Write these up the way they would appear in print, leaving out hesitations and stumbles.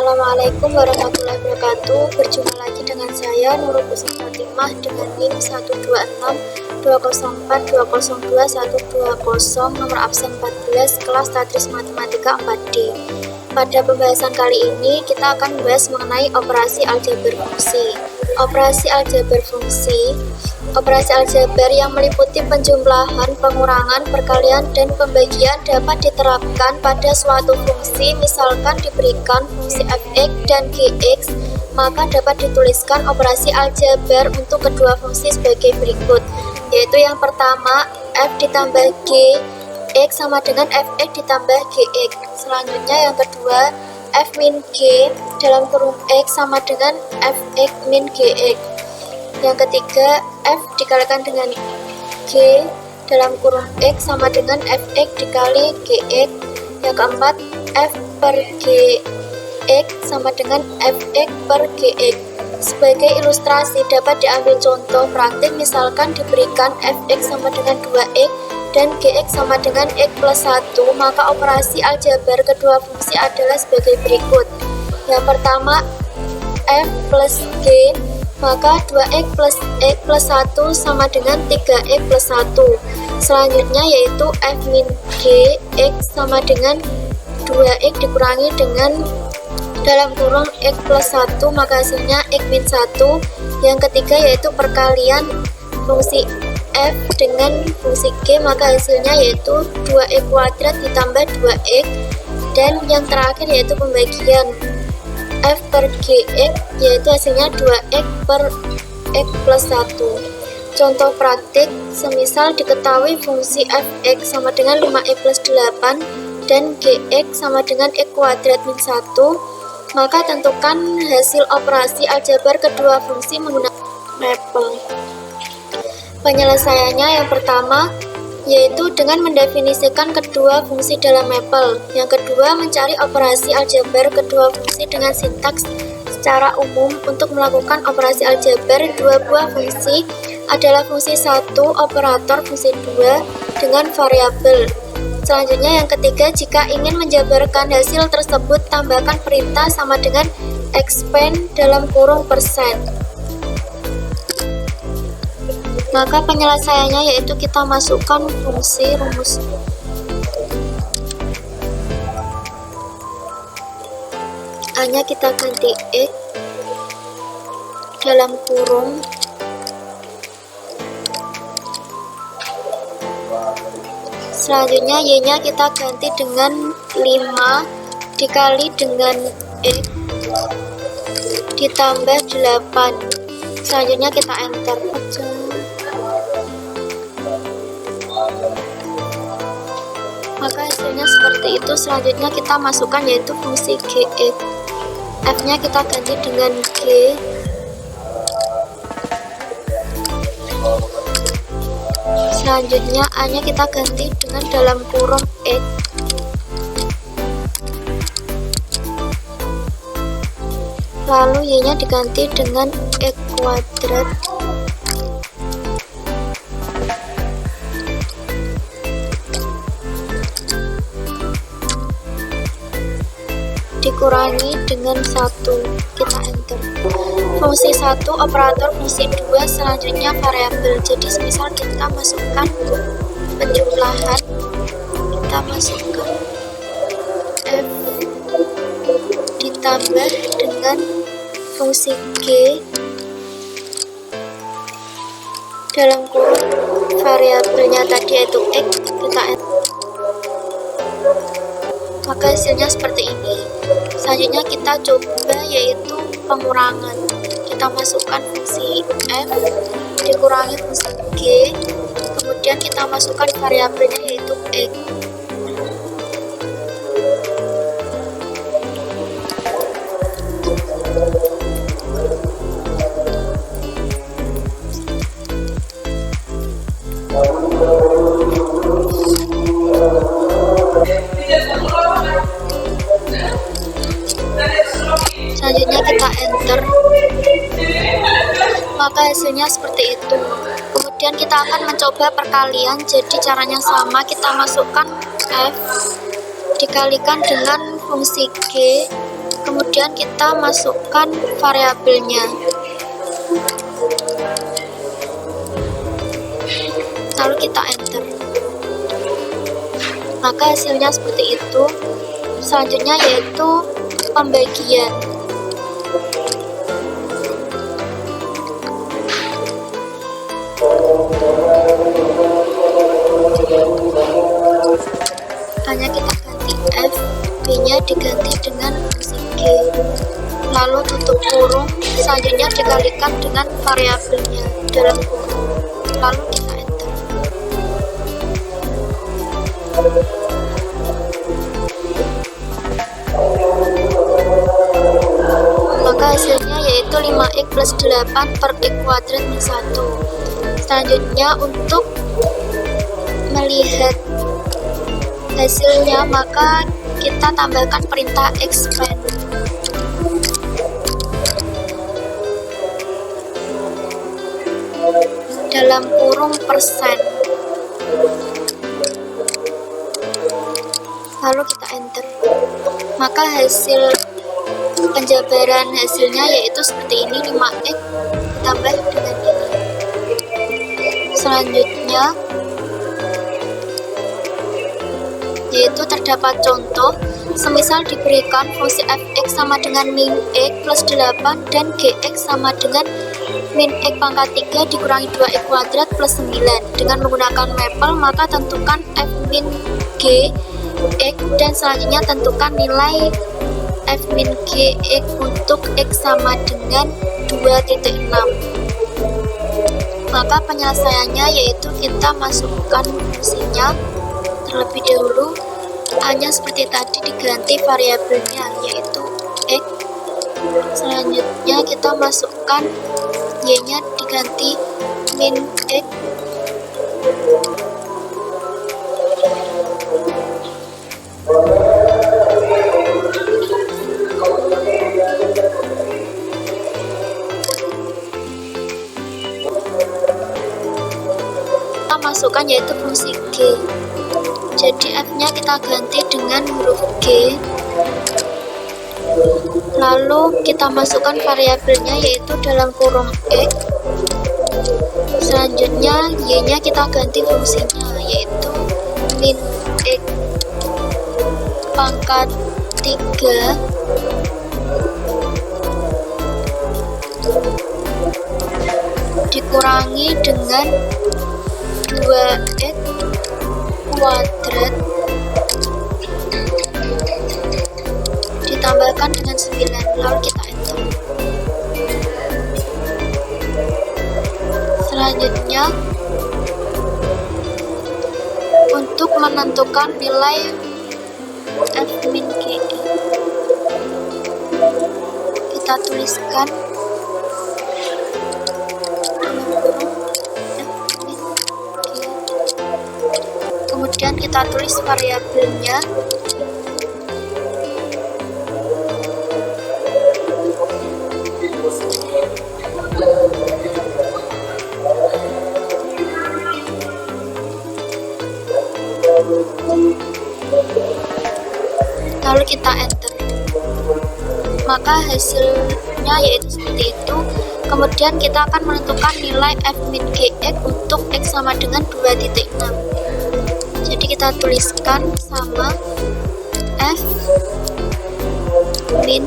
Assalamualaikum warahmatullahi wabarakatuh. Berjumpa lagi dengan saya Nurul Husni Fatimah dengan NIM 1262042021220, nomor absen 14, kelas Tadris Matematika 4D. Pada pembahasan kali ini kita akan membahas mengenai operasi aljabar fungsi. Operasi aljabar yang meliputi penjumlahan, pengurangan, perkalian, dan pembagian dapat diterapkan pada suatu fungsi. Misalkan diberikan fungsi f(x) dan gx, maka dapat dituliskan operasi aljabar untuk kedua fungsi sebagai berikut, yaitu yang pertama f ditambah g x sama dengan f(x) ditambah gx. Selanjutnya yang kedua f min g dalam kurung x sama dengan f(x) min gx. Yang ketiga f dikalikan dengan g dalam kurung x sama dengan f(x) dikali gx. Yang keempat f per gx sama dengan f(x) per gx. Sebagai ilustrasi dapat diambil contoh praktik, misalkan diberikan f(x) sama dengan 2x dan gx sama dengan x plus 1, maka operasi aljabar kedua fungsi adalah sebagai berikut. Yang pertama f plus g, maka 2x plus x plus 1 sama dengan 3x plus 1. Selanjutnya yaitu f min g x sama dengan 2x dikurangi dengan dalam kurung x plus 1, maka hasilnya x min 1. Yang ketiga yaitu perkalian fungsi f dengan fungsi g, maka hasilnya yaitu 2x kuadrat ditambah 2x. Dan yang terakhir yaitu pembagian f per gx, yaitu hasilnya 2x per x plus 1. Contoh praktik, semisal diketahui fungsi f(x) sama dengan 5x plus 8 dan gx sama dengan x kuadrat min 1, maka tentukan hasil operasi aljabar kedua fungsi menggunakan mapel. Penyelesaiannya yang pertama yaitu dengan mendefinisikan kedua fungsi dalam mapel. Yang kedua, mencari operasi aljabar kedua fungsi dengan sintaks secara umum. Untuk melakukan operasi aljabar dua buah fungsi adalah fungsi 1 operator fungsi 2 dengan variabel. Selanjutnya yang ketiga, jika ingin menjabarkan hasil tersebut, tambahkan perintah sama dengan expand dalam kurung persen. Maka penyelesaiannya yaitu kita masukkan fungsi rumus A-nya kita ganti x dalam kurung selanjutnya y-nya kita ganti dengan 5 dikali dengan x ditambah 8. Selanjutnya kita enter. Maka hasilnya seperti itu. Selanjutnya kita masukkan yaitu fungsi gx. F-nya kita ganti dengan g. Selanjutnya A-nya kita ganti dengan dalam kurung x. Lalu y-nya diganti dengan x kuadrat dikurangi dengan 1. Kita enter. Fungsi 1 operator fungsi 2, selanjutnya variabel. Jadi misal kita masukkan penjumlahan, kita masukkan f ditambah dengan fungsi g dalam kurung variabelnya tadi yaitu x, kita enter. Maka hasilnya seperti ini. Selanjutnya kita coba yaitu pengurangan. Kita masukkan fungsi f dikurangi fungsi g, kemudian kita masukkan variabelnya yaitu x. Selanjutnya kita enter. Maka hasilnya seperti itu. Kemudian kita akan mencoba perkalian. Jadi caranya sama, kita masukkan f dikalikan dengan fungsi g Kemudian kita masukkan variabelnya, lalu kita enter. Maka hasilnya seperti itu. Selanjutnya yaitu pembagian. Hanya kita ganti F, B-nya diganti dengan fungsi G, lalu tutup kurung, selanjutnya dikalikan dengan variabelnya dalam kurung, lalu kita enter. Maka hasilnya yaitu 5x plus 8 per x kuadrat min 1. Selanjutnya untuk melihat hasilnya, maka kita tambahkan perintah expand. Dalam kurung persen. Lalu kita enter. Maka hasil penjabaran hasilnya yaitu seperti ini, 5x ditambah dengan ini. Selanjutnya yaitu terdapat contoh, semisal diberikan fungsi fx sama dengan min x plus 8 dan gx sama dengan min x pangkat 3 dikurangi 2x kuadrat plus 9. Dengan menggunakan maple, maka tentukan f min g x dan selanjutnya tentukan nilai f min g x untuk x sama dengan 2.6. Maka penyelesaiannya yaitu kita masukkan fungsinya terlebih dahulu, hanya seperti tadi diganti variabelnya yaitu x. Selanjutnya kita masukkan y-nya diganti min x. Kita masukkan yaitu fungsi g. Jadi f-nya kita ganti dengan huruf G, lalu kita masukkan variabelnya yaitu dalam kurung x. Selanjutnya y-nya kita ganti fungsinya yaitu min x pangkat 3 dikurangi dengan 2x kuadrat ditambahkan dengan 9, lalu kita enter. Selanjutnya untuk menentukan nilai f min g, kita tuliskan kemudian kita tulis variabelnya lalu kita enter. Maka hasilnya yaitu seperti itu. Kemudian kita akan menentukan nilai f min gx untuk x sama dengan 2.6. Jadi kita tuliskan sama f min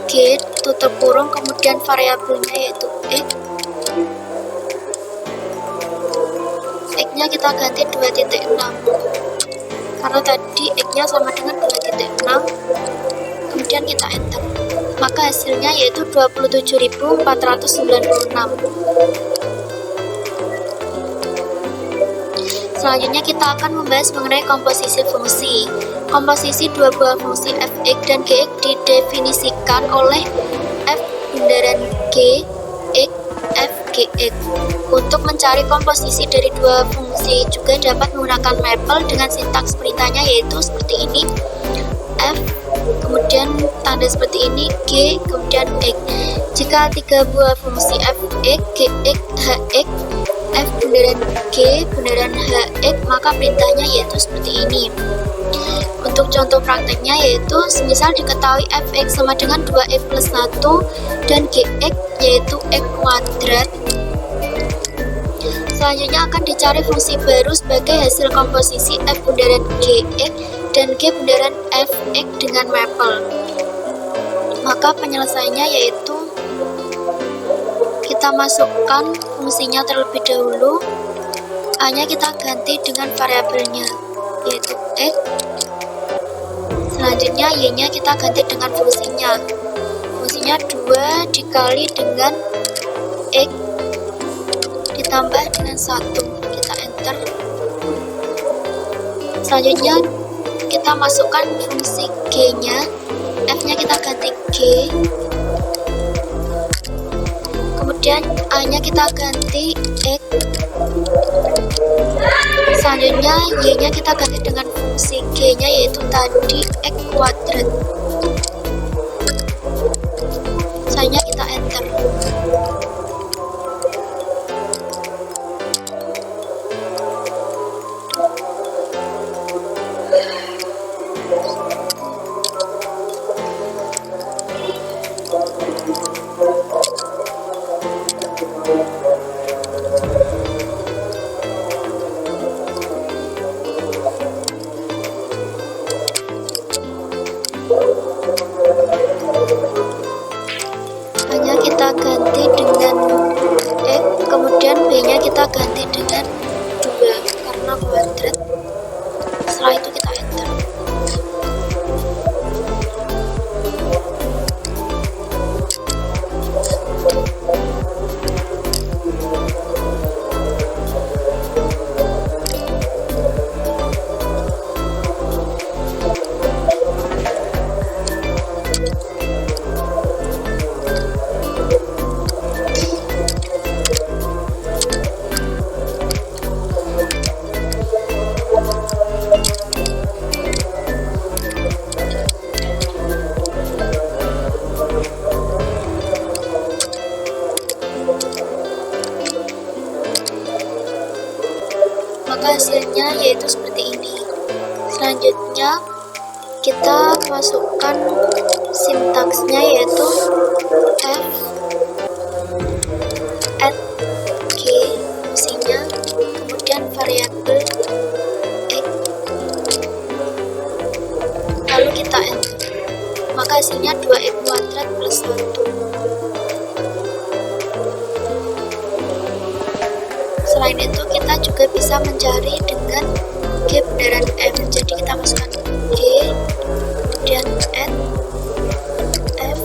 g tutup kurung, kemudian variabelnya yaitu x. X-nya kita ganti 2.6 karena tadi X-nya sama dengan 2.6. Kemudian kita enter. Maka hasilnya yaitu 27.496. Selanjutnya kita akan membahas mengenai komposisi fungsi. Komposisi dua buah fungsi fx dan gx didefinisikan oleh f bundaran g x f gx. Untuk mencari komposisi dari dua fungsi juga dapat menggunakan maple dengan sintaks perintahnya yaitu seperti ini, f kemudian tanda seperti ini, g kemudian x. Jika tiga buah fungsi fx, gx, hx, f bundaran g bundaran hx, maka perintahnya yaitu seperti ini. Untuk contoh prakteknya yaitu semisal diketahui fx sama dengan 2x plus 1 dan gx yaitu x kuadrat. Selanjutnya akan dicari fungsi baru sebagai hasil komposisi f bundaran gx dan g bundaran fx dengan maple. Maka penyelesaiannya yaitu kita masukkan fungsinya terlebih dahulu. A-nya kita ganti dengan variabelnya yaitu x. Selanjutnya y-nya kita ganti dengan fungsinya. Fungsinya 2 dikali dengan x ditambah dengan 1. Kita enter. Selanjutnya kita masukkan fungsi g-nya. F-nya kita ganti g. Kemudian A-nya kita ganti x. Selanjutnya y-nya kita ganti dengan fungsi g-nya yaitu tadi x kuadrat. Selanjutnya kita enter. A-nya kita ganti dengan x, kemudian B-nya kita ganti dengan 2 karena kuadrat. Setelah itu kita enter. Maka hasilnya yaitu seperti ini. Selanjutnya kita masukkan sintaksnya yaitu f add g fungsinya, kemudian variabel x, lalu kita enter. Maka hasilnya 2x kuadrat plus 1. Selain itu kita juga bisa mencari dengan g bundaran f. Jadi kita masukkan g kemudian add f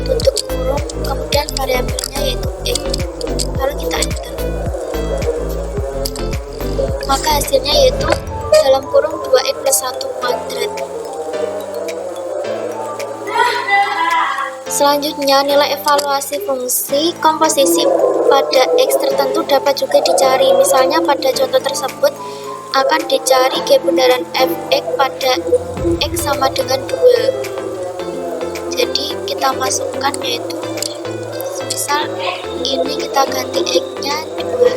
tutup kurung kemudian variabelnya yaitu x, lalu kita enter. Maka hasilnya yaitu dalam kurung 2x plus 1 kuadrat. Selanjutnya, nilai evaluasi fungsi komposisi pada x tertentu dapat juga dicari. Misalnya pada contoh tersebut akan dicari g bundaran fx pada x sama dengan 2. Jadi kita masukkan yaitu misal ini kita ganti x-nya 2.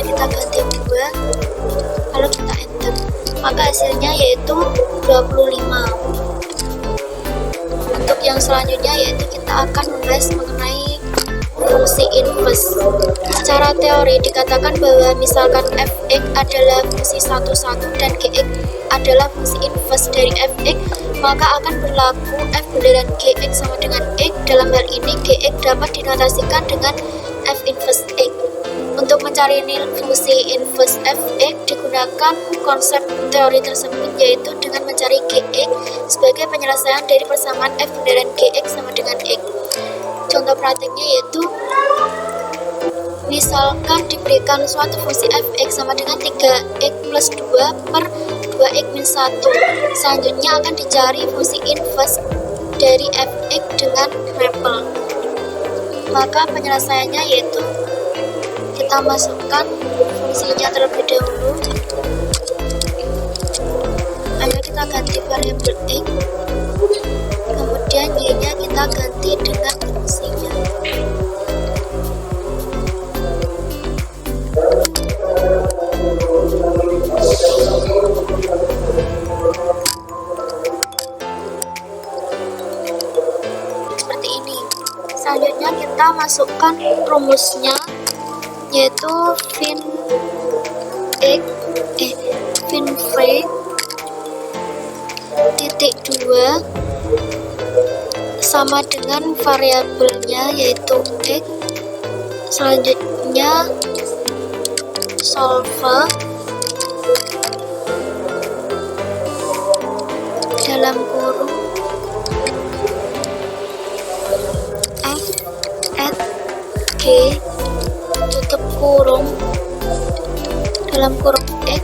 Kita ganti 2, lalu kita enter. Maka hasilnya yaitu 25. Untuk yang selanjutnya yaitu kita akan membahas mengenai fungsi inverse. Secara teori dikatakan bahwa misalkan fx adalah fungsi 1 dan gx adalah fungsi inverse dari fx, maka akan berlaku f bundaran gx sama dengan x. Dalam hal ini gx dapat dinotasikan dengan f inverse x. Untuk mencari fungsi inverse fx digunakan konsep teori tersebut yaitu dengan mencari gx sebagai penyelesaian dari persamaan f bundaran gx sama dengan x. Contoh prakteknya yaitu misalkan diberikan suatu fungsi fx sama dengan 3x plus 2 per 2x min 1. Selanjutnya akan dicari fungsi inverse dari fx dengan maple. Maka penyelesaiannya yaitu kita masukkan fungsinya terlebih dahulu. Ayo kita ganti variabel X, kemudian Y-nya kita ganti dengan fungsinya. Seperti ini. Selanjutnya kita masukkan rumusnya, yaitu fin v titik 2 sama dengan variabelnya yaitu X. Selanjutnya solve dalam kurung f at g tutup kurung dalam kurung X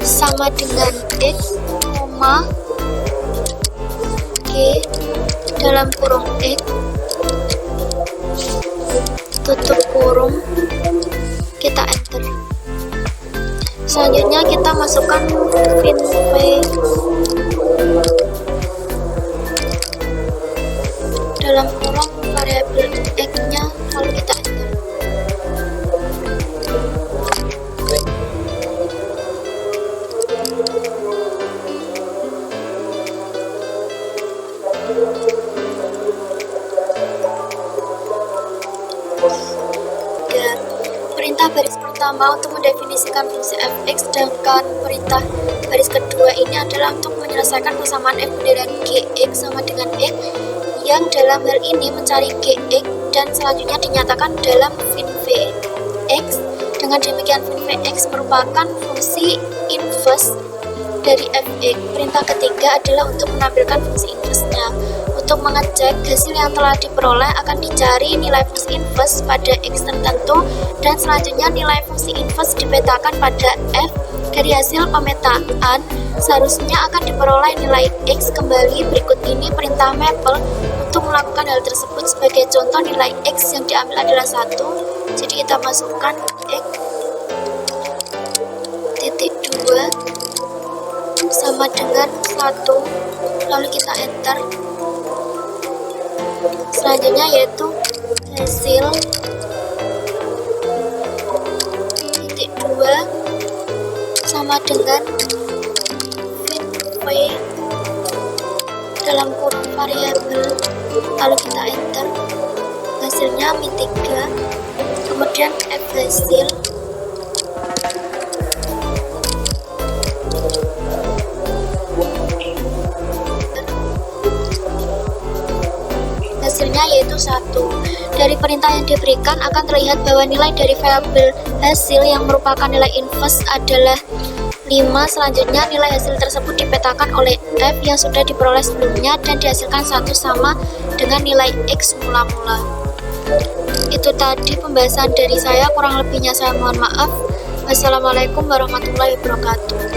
sama dengan X, G dalam kurung X tutup kurung, kita enter. Selanjutnya kita masukkan fin v dalam kurung variabel X nya, lalu kita enter. Perintah baris pertama untuk mendefinisikan fungsi fx, sedangkan perintah baris kedua ini adalah untuk menyelesaikan persamaan f bunderan gx sama dengan x, yang dalam hal ini mencari gx dan selanjutnya dinyatakan dalam fin vx. Dengan demikian fin vx merupakan fungsi inverse dari fx. Perintah ketiga adalah untuk menampilkan fungsi inverse-nya. Untuk mengecek hasil yang telah diperoleh, akan dicari nilai fungsi inverse pada x tertentu dan selanjutnya nilai fungsi inverse dipetakan pada f. Dari hasil pemetaan seharusnya akan diperoleh nilai x kembali. Berikut ini perintah maple untuk melakukan hal tersebut. Sebagai contoh, nilai x yang diambil adalah 1, jadi kita masukkan x titik 2 sama dengan 1, lalu kita enter. Selanjutnya yaitu hasil titik 2 sama dengan fin v dalam kurung variabel, lalu kita enter. Hasilnya min 3, kemudian f hasil hasilnya yaitu 1. Dari perintah yang diberikan akan terlihat bahwa nilai dari variabel hasil yang merupakan nilai inverse adalah 5. Selanjutnya nilai hasil tersebut dipetakan oleh f yang sudah diperoleh sebelumnya dan dihasilkan 1 sama dengan nilai x mula-mula. Itu tadi pembahasan dari saya, kurang lebihnya saya mohon maaf. Wassalamualaikum warahmatullahi wabarakatuh.